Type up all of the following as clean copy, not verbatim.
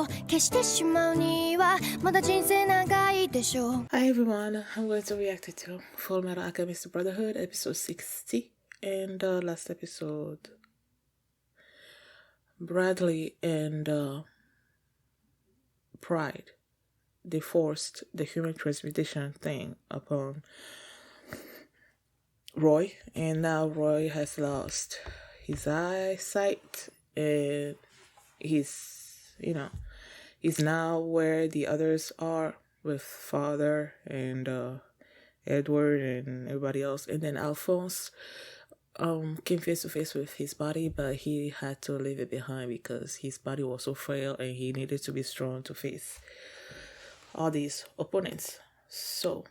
を消してしまうにはまだ人生長いでしょう。 Hi everyone, I'm going to react to Fullmetal Alchemist Brotherhood episode 60 and last episode Bradley and Pride, they forced the human transmutation thing upon Roy, and now Roy has lost his eyesight and he's now where the others are with Father and Edward and everybody else. And then Alphonse came face to face with his body, but he had to leave it behind because his body was so frail and he needed to be strong to face all these opponents. So,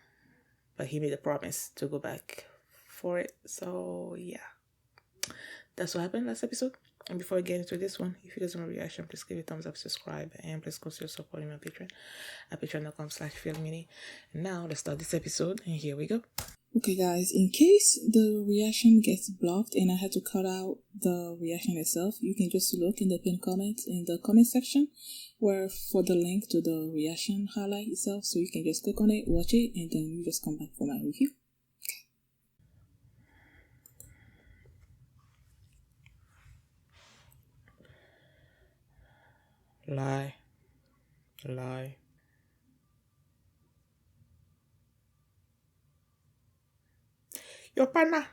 but he made a promise to go back for it. So yeah, that's what happened last episode. And before I get into this one, if you guys want a reaction, please give it a thumbs up, subscribe, and please consider supporting my Patreon at patreon.com/FullMini. And now let's start this episode, and here we go. Okay guys, in case the reaction gets blocked and I had to cut out the reaction itself, you can just look in the pinned comments in the comment section where for the link to the reaction highlight itself, so you can just click on it, watch it, and then you just come back for my review. Lie. Your partner.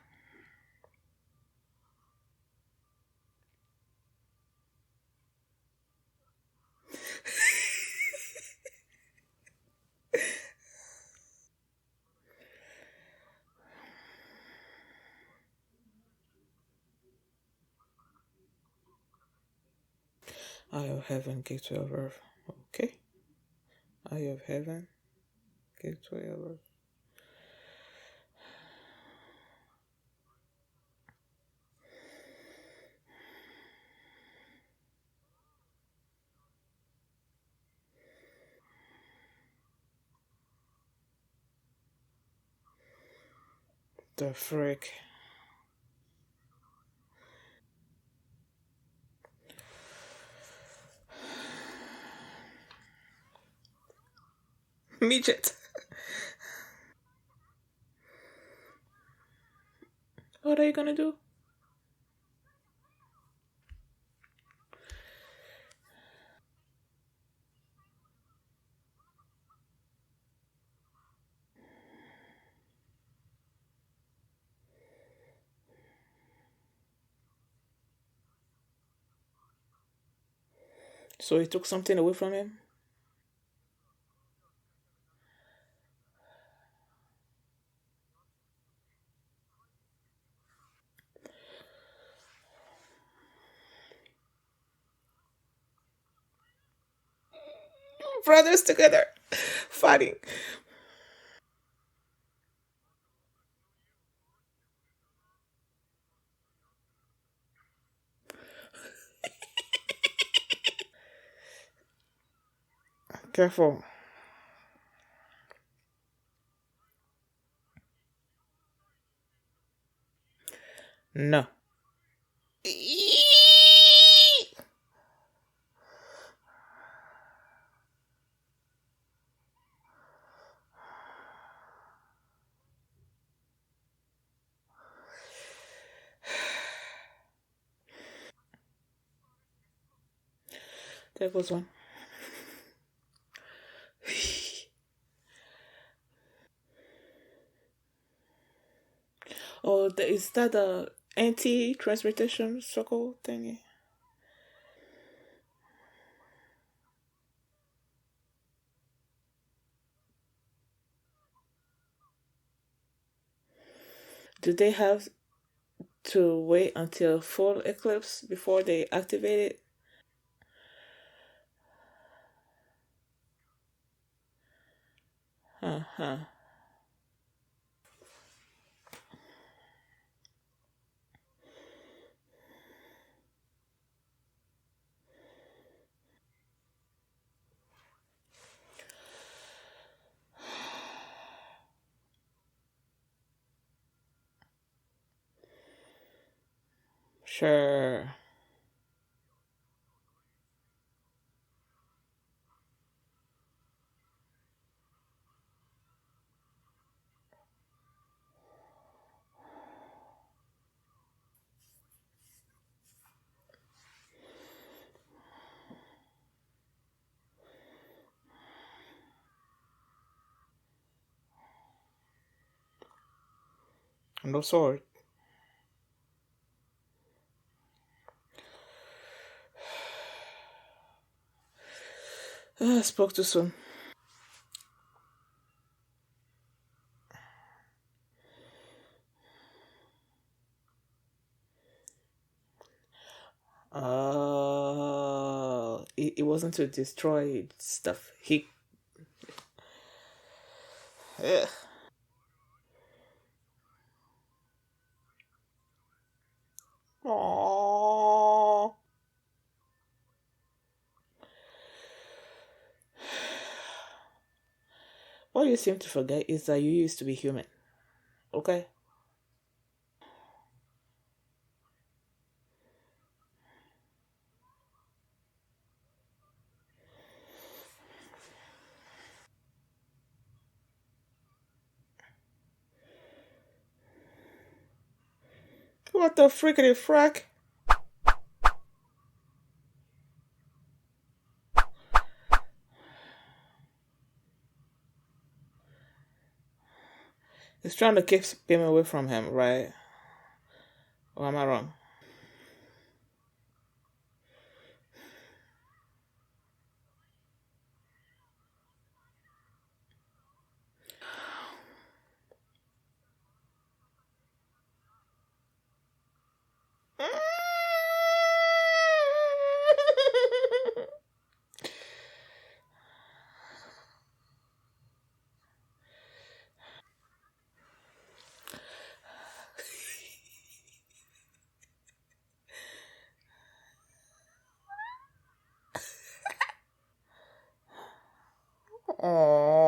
Eye of heaven, gateway of earth. Okay. Eye of heaven, gateway of earth. The frick. Midget. What are you gonna do? So he took something away from him? Brothers together, fighting. Careful. No. There goes one. Oh, is that the anti-transmutation circle thingy? Do they have to wait until full eclipse before they activate it? Uh-huh. Sure. No sword. I spoke too soon. It wasn't to destroy stuff. Yeah. Aww. What you seem to forget is that you used to be human. Okay? What the frickety frack? He's trying to keep him away from him, right? Or am I wrong? Aww.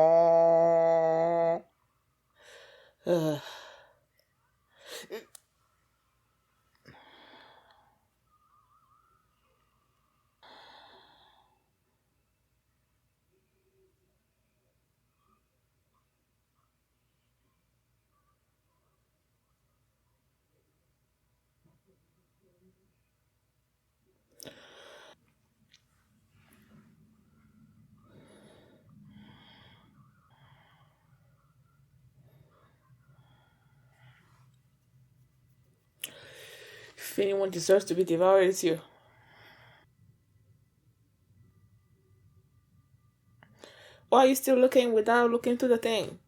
If anyone deserves to be devoured, it's you. Why are you still looking without looking to the thing?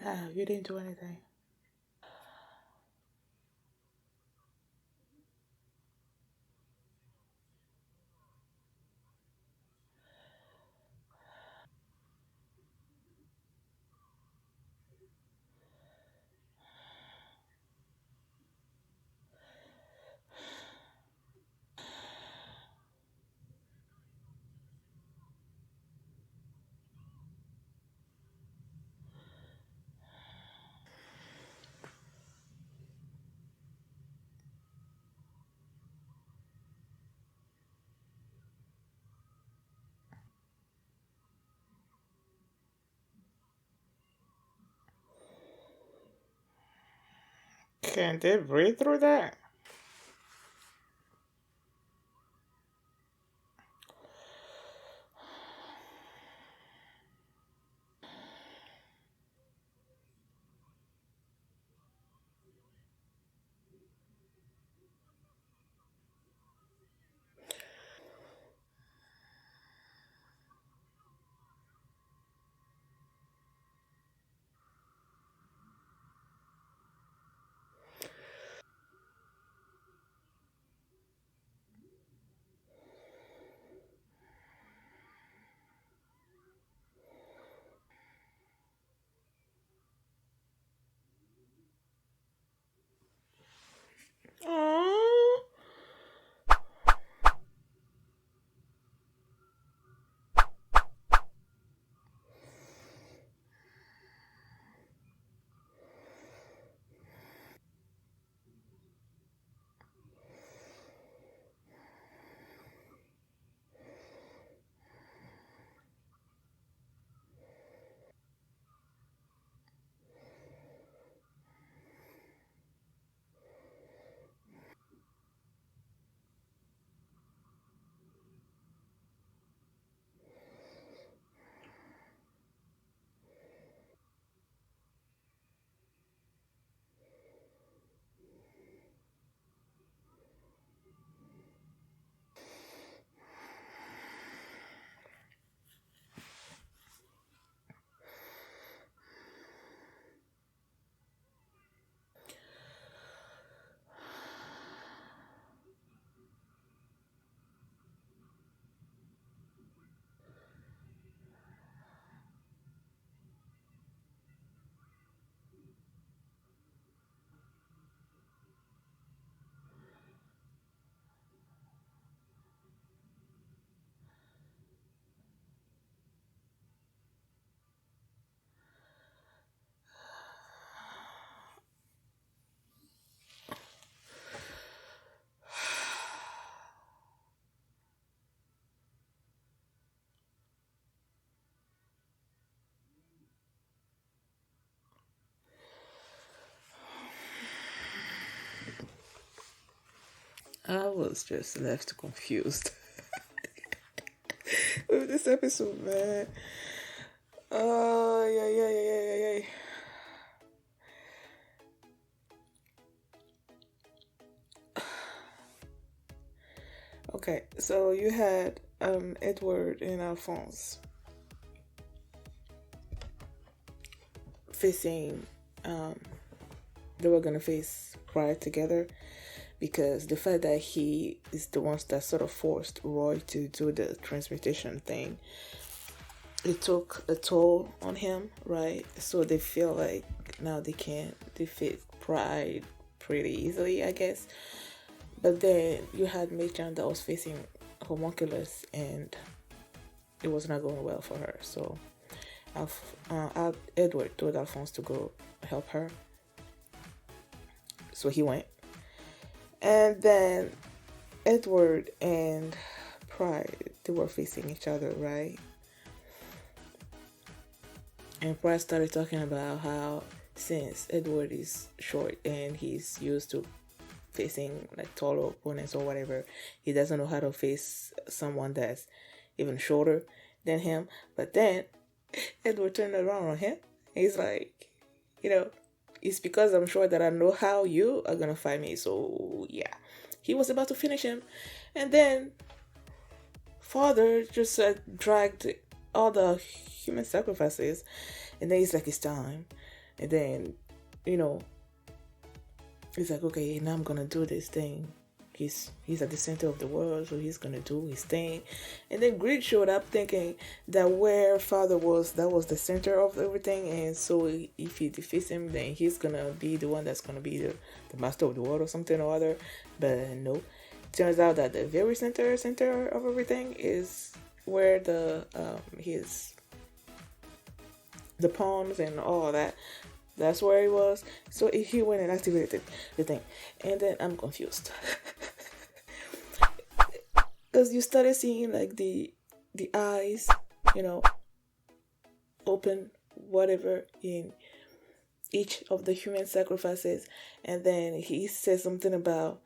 No, you didn't do anything. Can they breathe through that? I was just left confused with this episode, man. Oh, yeah. Okay, so you had Edward and Alphonse facing, they were gonna face Pride together, because the fact that he is the ones that sort of forced Roy to do the transmutation thing, it took a toll on him, right? So they feel like now they can defeat Pride pretty easily, I guess. But then you had Mei-chan that was facing Homunculus, and it was not going well for her. So Edward told Alphonse to go help her. So he went. And then Edward and Pride, they were facing each other, right? And Pride started talking about how since Edward is short and he's used to facing like taller opponents or whatever, he doesn't know how to face someone that's even shorter than him. But then Edward turned around on him. He's like, it's because I'm sure that I know how you are gonna fight me. So yeah, he was about to finish him, and then Father just dragged all the human sacrifices, and then he's like, it's time. And then he's like, okay, now I'm gonna do this thing. He's at the center of the world, so he's gonna do his thing. And then Greed showed up thinking that where Father was, that was the center of everything, and so if he defeats him, then he's gonna be the one that's gonna be the master of the world or something or other. But no, turns out that the very center of everything is where the pawns and all that. That's where he was. So he went and activated the thing, and then I'm confused. Because you started seeing like the eyes, open, whatever, in each of the human sacrifices. And then he said something about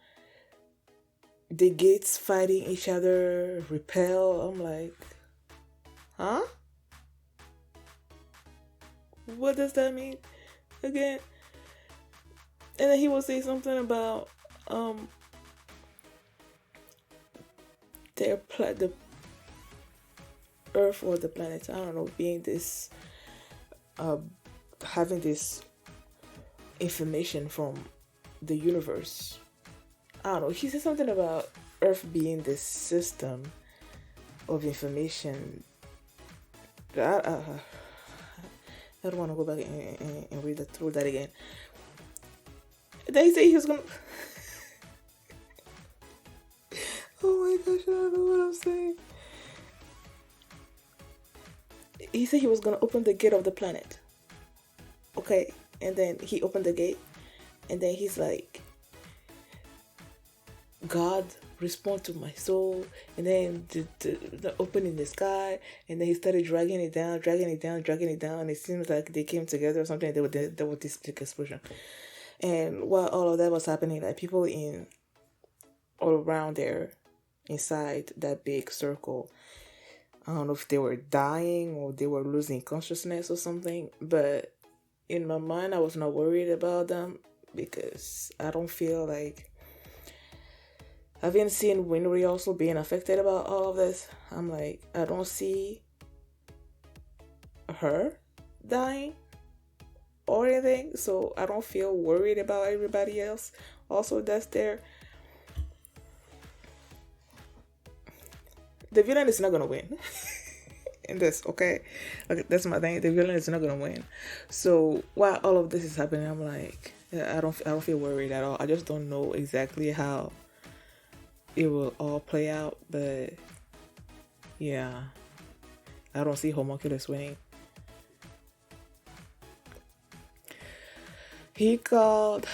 the gates fighting each other, repel. I'm like, huh? What does that mean again? And then he will say something about the Earth or the planet, I don't know, being this having this information from the universe. I don't know, he said something about Earth being this system of information. I don't want to go back and read through that again. They say he was gonna oh my gosh, I don't know what I'm saying. He said he was gonna open the gate of the planet. Okay, and then he opened the gate, and then he's like, God, respond to my soul. And then the opening the sky, and then he started dragging it down. And it seems like they came together or something. There was this big explosion. And while all of that was happening, like people all around there, inside that big circle, I don't know if they were dying or they were losing consciousness or something. But in my mind, I was not worried about them, because I don't feel like, having seen Winry also being affected about all of this, I'm like, I don't see her dying or anything, so I don't feel worried about everybody else also that's there. The villain is not gonna win in this, okay? That's my thing. The villain is not gonna win. So while all of this is happening, I'm like, I don't feel worried at all. I just don't know exactly how it will all play out, but yeah, I don't see Homunculus winning. He called,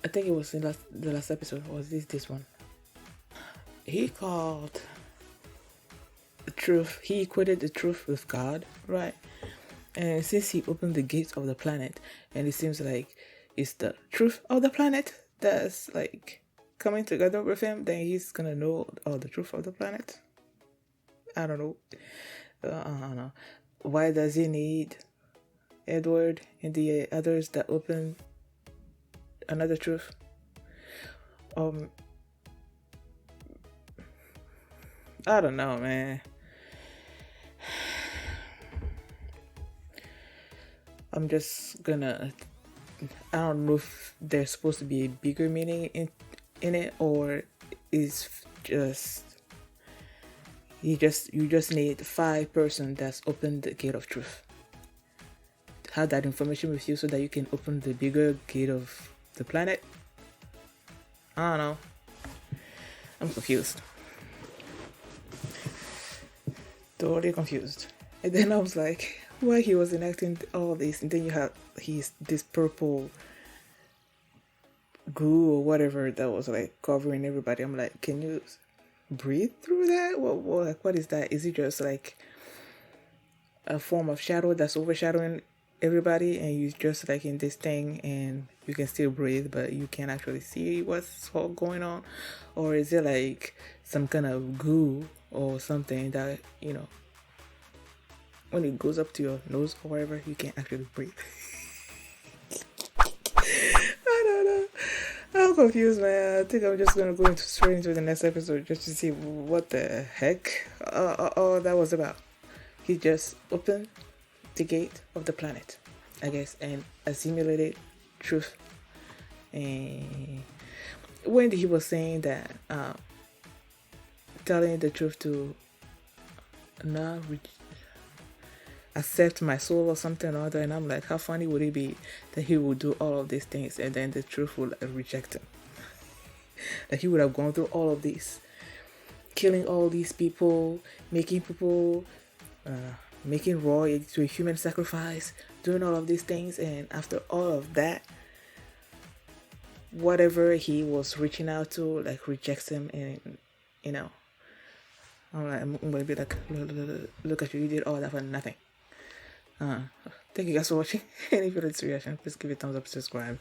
I think it was in the last episode, or was this one? He called the truth, he equated the truth with God, right? And since he opened the gates of the planet, and it seems like it's the truth of the planet that's like coming together with him, then he's gonna know all the truth of the planet. I don't know. I don't know. Why does he need Edward and the others that open another truth? I don't know, man. I'm just gonna. I don't know if there's supposed to be a bigger meaning in it, or is just you just need 5 persons that's opened the gate of truth. Have that information with you so that you can open the bigger gate of the planet. I don't know. I'm confused. Totally confused. And then I was like, why he was enacting all this, and then you have this purple goo or whatever that was like covering everybody. I'm like, can you breathe through that? What is that? Is it just like a form of shadow that's overshadowing everybody, and you just like in this thing and you can still breathe but you can't actually see what's all going on? Or is it like some kind of goo or something that, you know, when it goes up to your nose or wherever, you can't actually breathe? I don't know. I'm confused, man. I think I'm just gonna go straight into the next episode just to see what the heck all that was about. He just opened the gate of the planet, I guess, and assimilated truth. And when he was saying that, telling the truth to not accept my soul or something or other, and I'm like, how funny would it be that he would do all of these things and then the truth would reject him? That he would have gone through all of this, killing all these people, making people making raw to a human sacrifice, doing all of these things, and after all of that, whatever he was reaching out to like rejects him. And you know, I'm gonna be like, look at you, you did all that for nothing. Thank you guys for watching. And if you like this reaction, please give it a thumbs up, subscribe.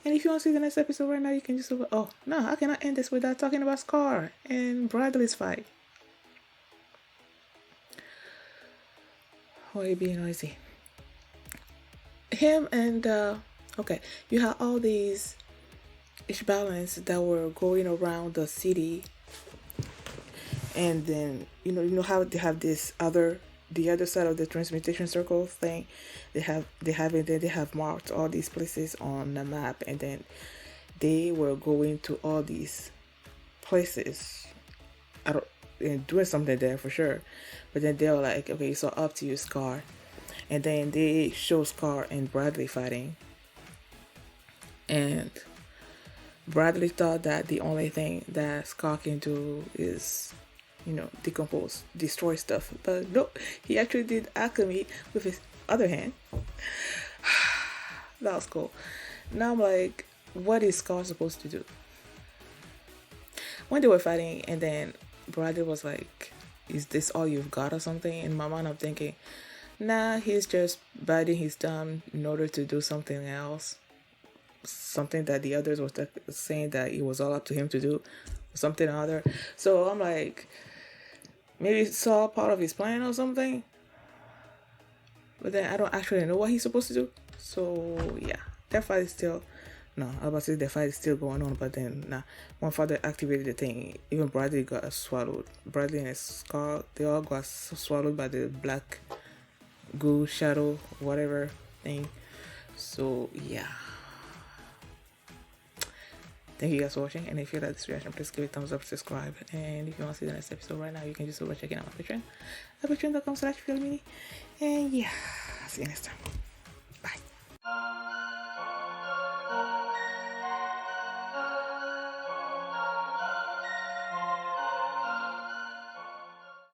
And if you want to see the next episode right now, you can just oh no, I cannot end this without talking about Scar and Bradley's fight. Why are you being noisy? Him and okay, you have all these balance that were going around the city, and then you know how they have the other side of the transmutation circle thing. They have marked all these places on the map, and then they were going to all these places. And doing something there for sure, but then they were like, okay, so up to you, Scar. And then they show Scar and Bradley fighting, and Bradley thought that the only thing that Scar can do is, you know, decompose, destroy stuff, but no, he actually did alchemy with his other hand. That was cool. Now I'm like, what is Scar supposed to do? When they were fighting, and then Bradley was like, is this all you've got or something? In my mind I'm thinking, nah, he's just biting his thumb in order to do something else, something that the others were saying that it was all up to him to do, something or other. So I'm like, maybe it's all part of his plan or something, but then I don't actually know what he's supposed to do. So yeah, that fight is still, no, I was about to say the fight is still going on, but then nah, one father activated the thing, even Bradley got swallowed. Bradley and his Scar, they all got swallowed by the black goo shadow whatever thing. So yeah, thank you guys for watching, and if you like this reaction, please give it a thumbs up, subscribe, and if you want to see the next episode right now, you can just over checking out my Patreon at patreon.com/FullMetalAlchemist. And yeah, see you next time.